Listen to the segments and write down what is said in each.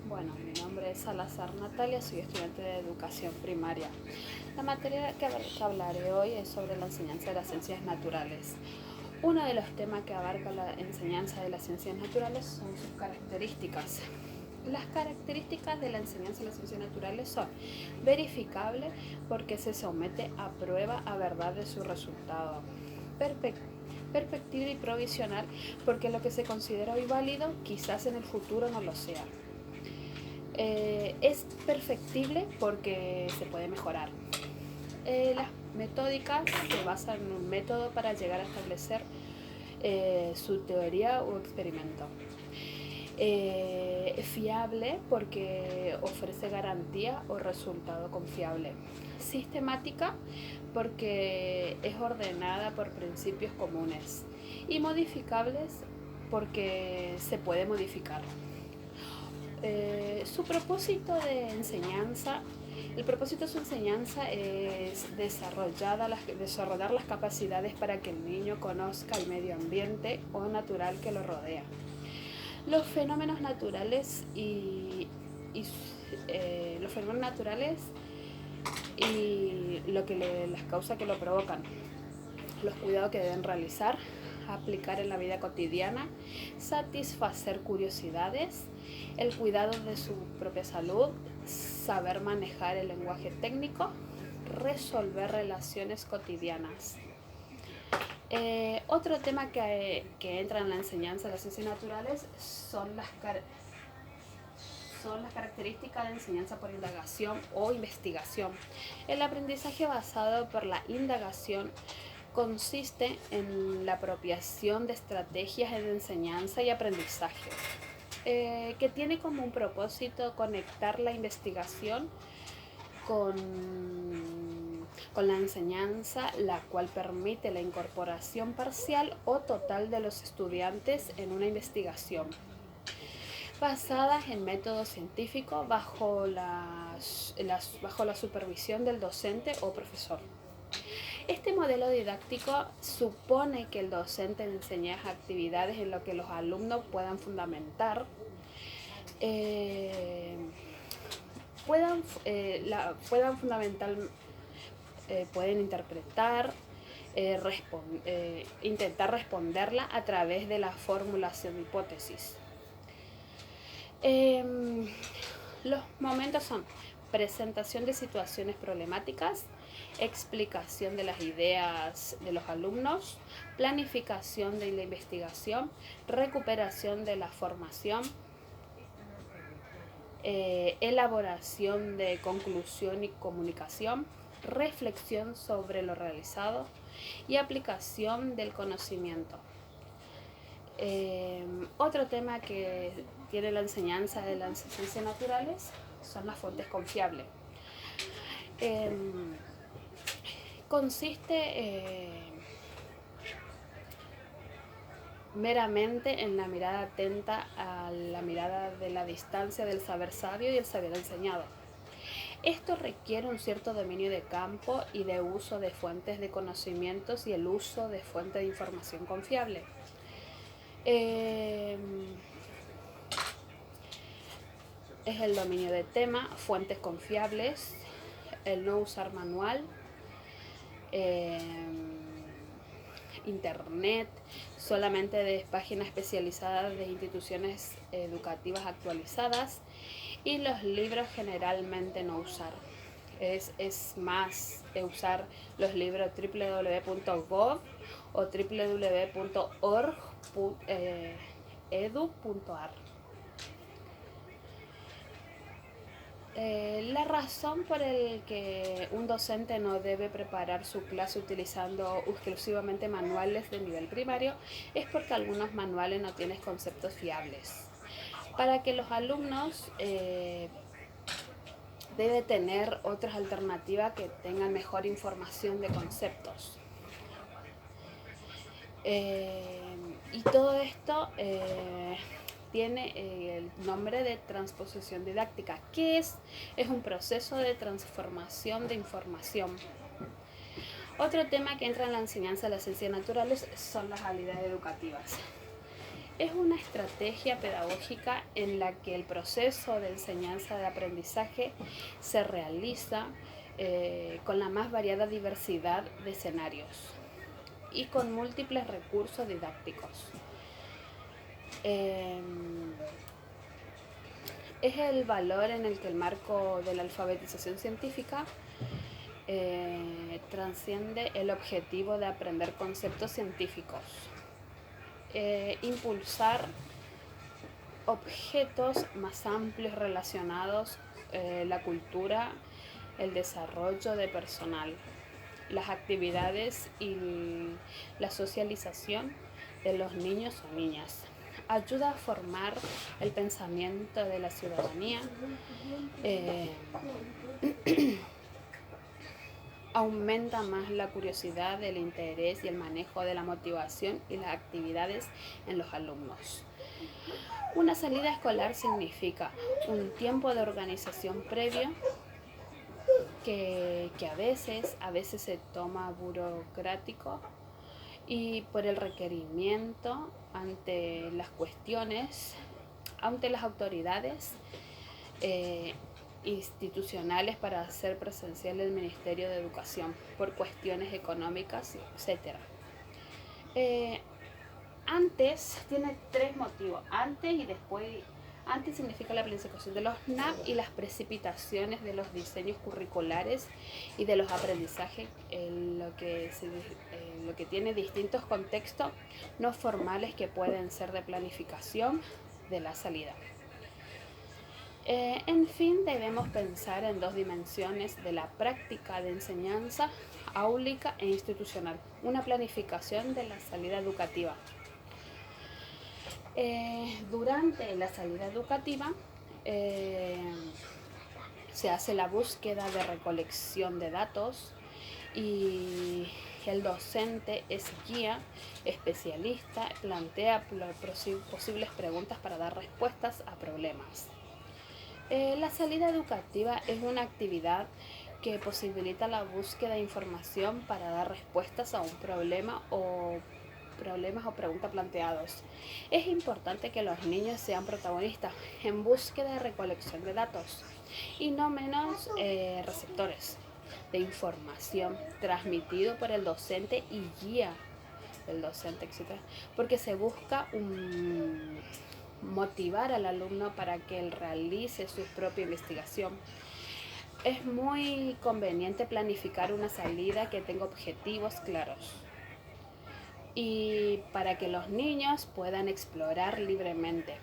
Bueno, mi nombre es Salazar Natalia, soy estudiante de educación primaria. La materia que hablaré hoy es sobre la enseñanza de las ciencias naturales. Uno de los temas que abarca la enseñanza de las ciencias naturales son sus características. Las características de la enseñanza de las ciencias naturales son verificable porque se somete a prueba a verdad de su resultado, perspectiva y provisional porque lo que se considera hoy válido quizás en el futuro no lo sea. Es perfectible porque se puede mejorar. Las metódicas se basan en un método para llegar a establecer su teoría o experimento. Fiable porque ofrece garantía o resultado confiable. Sistemática porque es ordenada por principios comunes. Y modificables porque se puede modificar. Su propósito de enseñanza, el propósito de su enseñanza es desarrollar las capacidades para que el niño conozca el medio ambiente o natural que lo rodea. Los fenómenos naturales los fenómenos naturales y las causas que lo provocan, los cuidados que deben realizar, aplicar en la vida cotidiana, satisfacer curiosidades, el cuidado de su propia salud, saber manejar el lenguaje técnico, resolver relaciones cotidianas. Otro tema que entra en la enseñanza de las ciencias naturales son las características de enseñanza por indagación o investigación. El aprendizaje basado por la indagación consiste en la apropiación de estrategias de enseñanza y aprendizaje, que tiene como un propósito conectar la investigación con la enseñanza, la cual permite la incorporación parcial o total de los estudiantes en una investigación basadas en método científico bajo la supervisión del docente o profesor. Este modelo didáctico supone que el docente enseña actividades en lo que los alumnos puedan fundamentar, pueden interpretar, intentar responderla a través de la formulación de hipótesis. Los momentos son presentación de situaciones problemáticas, explicación de las ideas de los alumnos, planificación de la investigación, recuperación de la formación, elaboración de conclusión y comunicación, reflexión sobre lo realizado y aplicación del conocimiento. Otro tema que tiene la enseñanza de las ciencias naturales son las fuentes confiables. Consiste meramente en la mirada atenta a la mirada de la distancia del saber sabio y el saber enseñado. Esto requiere un cierto dominio de campo y de uso de fuentes de conocimientos y el uso de fuentes de información confiable. Es el dominio de tema, fuentes confiables, el no usar manual, internet, solamente de páginas especializadas de instituciones educativas actualizadas y los libros generalmente no usar. Es más usar los libros www.gov o www.org.edu.ar. La razón por el que un docente no debe preparar su clase utilizando exclusivamente manuales de nivel primario es porque algunos manuales no tienen conceptos fiables. Para que los alumnos debe tener otras alternativas que tengan mejor información de conceptos. Y todo esto tiene el nombre de transposición didáctica, que es un proceso de transformación de información. Otro tema que entra en la enseñanza de las ciencias naturales son las habilidades educativas. Es una estrategia pedagógica en la que el proceso de enseñanza de aprendizaje se realiza con la más variada diversidad de escenarios y con múltiples recursos didácticos. Es el valor en el que el marco de la alfabetización científica transciende el objetivo de aprender conceptos científicos, impulsar objetos más amplios relacionados la cultura, el desarrollo de personal, las actividades y la socialización de los niños o niñas. Ayuda a formar el pensamiento de la ciudadanía, aumenta más la curiosidad, el interés y el manejo de la motivación y las actividades en los alumnos. Una salida escolar significa un tiempo de organización previo que a veces se toma burocrático y por el requerimiento ante las cuestiones, ante las autoridades institucionales para hacer presencial el Ministerio de Educación por cuestiones económicas, etc. Antes tiene tres motivos, antes y después. Antes significa la planificación de los NAP y las precipitaciones de los diseños curriculares y de los aprendizajes, lo que tiene distintos contextos no formales que pueden ser de planificación de la salida. En fin, debemos pensar en dos dimensiones de la práctica de enseñanza áulica e institucional. Una planificación de la salida educativa. Durante la salida educativa se hace la búsqueda de recolección de datos y el docente es guía, especialista, plantea posibles preguntas para dar respuestas a problemas. La salida educativa es una actividad que posibilita la búsqueda de información para dar respuestas a un problema o preguntas planteados. Es importante que los niños sean protagonistas en búsqueda de recolección de datos y no menos receptores de información transmitido por el docente y guía del docente, etc. Porque se busca motivar al alumno para que él realice su propia investigación. Es muy conveniente planificar una salida que tenga objetivos claros y para que los niños puedan explorar libremente.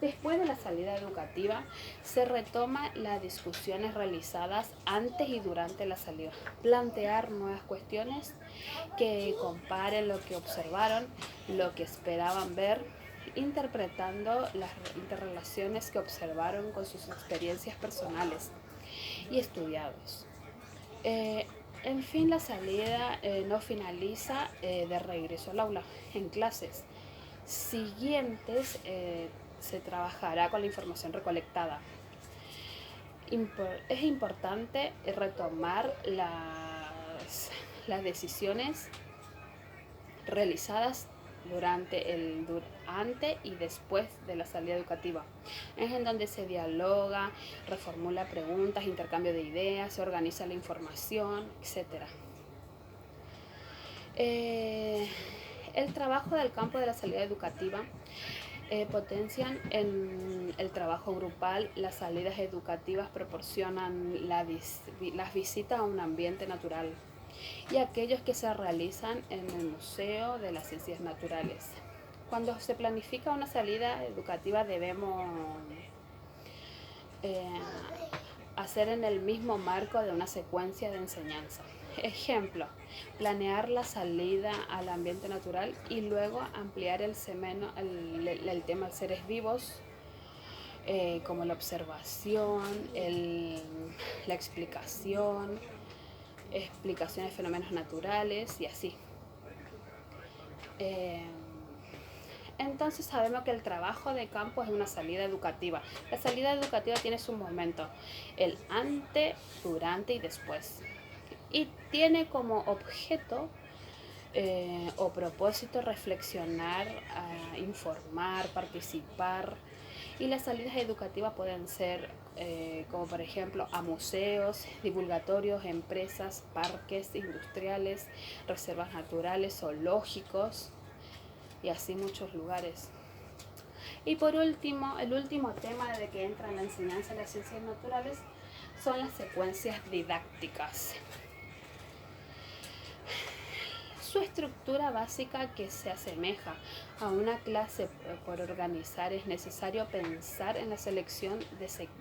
Después de la salida educativa se retoma las discusiones realizadas antes y durante la salida, plantear nuevas cuestiones que comparen lo que observaron, lo que esperaban ver, interpretando las interrelaciones que observaron con sus experiencias personales y estudiados. En fin, la salida no finaliza de regreso al aula. En clases siguientes se trabajará con la información recolectada. Es importante retomar las decisiones realizadas antes y después de la salida educativa. Es en donde se dialoga, reformula preguntas, intercambio de ideas, se organiza la información, etc. El trabajo del campo de la salida educativa potencian en el trabajo grupal. Las salidas educativas proporcionan las visitas a un ambiente natural y aquellos que se realizan en el Museo de las Ciencias Naturales. Cuando se planifica una salida educativa debemos hacer en el mismo marco de una secuencia de enseñanza. Ejemplo, planear la salida al ambiente natural y luego ampliar el tema de seres vivos, como la observación, la explicación de fenómenos naturales y así. Entonces sabemos que el trabajo de campo es una salida educativa. La salida educativa tiene su momento, el antes, durante y después. Y tiene como objeto o propósito reflexionar, informar, participar. Y las salidas educativas pueden ser como por ejemplo a museos, divulgatorios, empresas, parques industriales, reservas naturales, zoológicos y así muchos lugares. Y por último, el último tema de que entra en la enseñanza de las ciencias naturales son las secuencias didácticas. Su estructura básica, que se asemeja a una clase por organizar, es necesario pensar en la selección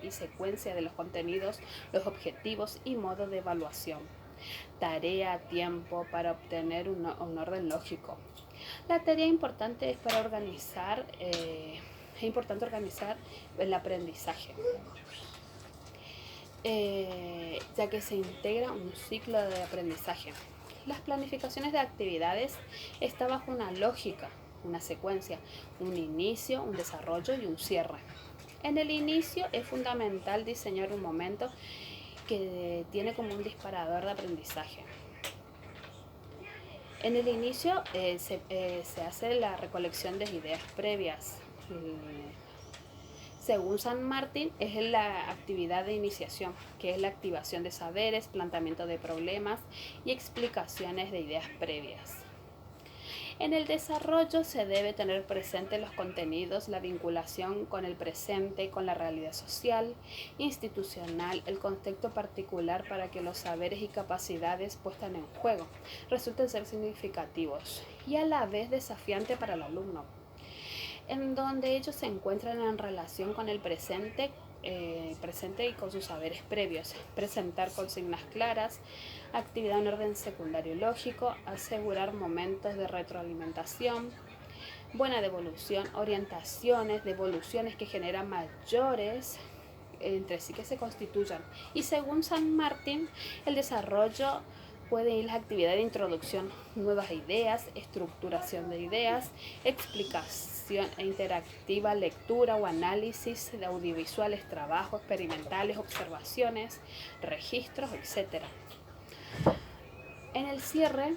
y secuencia de los contenidos, los objetivos y modo de evaluación. Tarea, tiempo para obtener un orden lógico. La tarea importante es para organizar, es importante organizar el aprendizaje, ya que se integra un ciclo de aprendizaje. Las planificaciones de actividades están bajo una lógica, una secuencia, un inicio, un desarrollo y un cierre. En el inicio es fundamental diseñar un momento que tiene como un disparador de aprendizaje. En el inicio se hace la recolección de ideas previas. Según San Martín, es la actividad de iniciación, que es la activación de saberes, planteamiento de problemas y explicaciones de ideas previas. En el desarrollo se debe tener presente los contenidos, la vinculación con el presente, con la realidad social, institucional, el contexto particular para que los saberes y capacidades puestas en juego resulten ser significativos y a la vez desafiantes para el alumno, en donde ellos se encuentran en relación con el presente y con sus saberes previos, presentar consignas claras, actividad en orden secundario lógico, asegurar momentos de retroalimentación, buena devolución, orientaciones, devoluciones que generan mayores entre sí que se constituyan. Y según San Martín, el desarrollo puede ir las actividades de introducción, nuevas ideas, estructuración de ideas, explicación interactiva, lectura o análisis de audiovisuales, trabajos experimentales, observaciones, registros, etc. En el cierre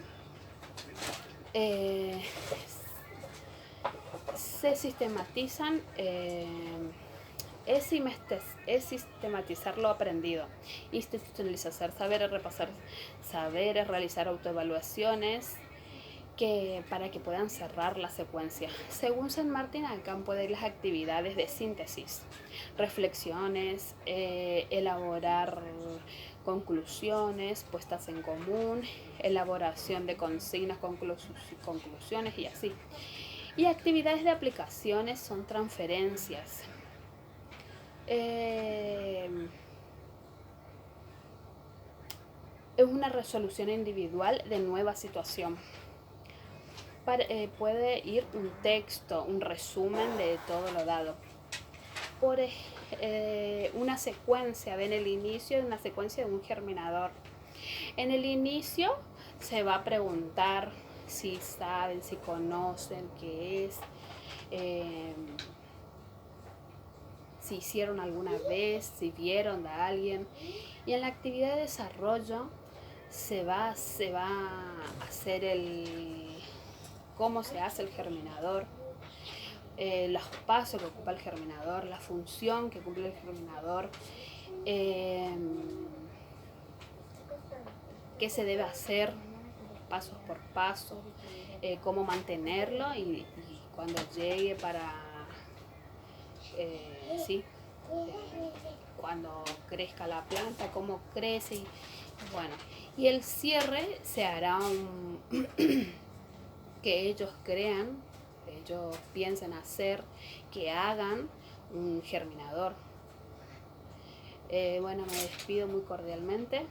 se sistematizan es sistematizar lo aprendido, institucionalizar saberes, repasar saberes, realizar autoevaluaciones para que puedan cerrar la secuencia. Según San Martín, acá pueden ir las actividades de síntesis, reflexiones, elaborar conclusiones, puestas en común, elaboración de consignas, conclusiones y así. Y actividades de aplicaciones son transferencias. Es una resolución individual de nueva situación. Puede ir un texto, un resumen de todo lo dado. Por una secuencia, ven el inicio de una secuencia de un germinador. En el inicio se va a preguntar si saben, si conocen qué es, si hicieron alguna vez, si vieron a alguien. Y en la actividad de desarrollo se va a hacer cómo se hace el germinador, los pasos que ocupa el germinador, la función que cumple el germinador, qué se debe hacer pasos por paso, cómo mantenerlo y cuando llegue cuando crezca la planta, cómo crece bueno, y el cierre se hará que ellos crean, ellos piensen hacer, que hagan un germinador. Bueno, me despido muy cordialmente.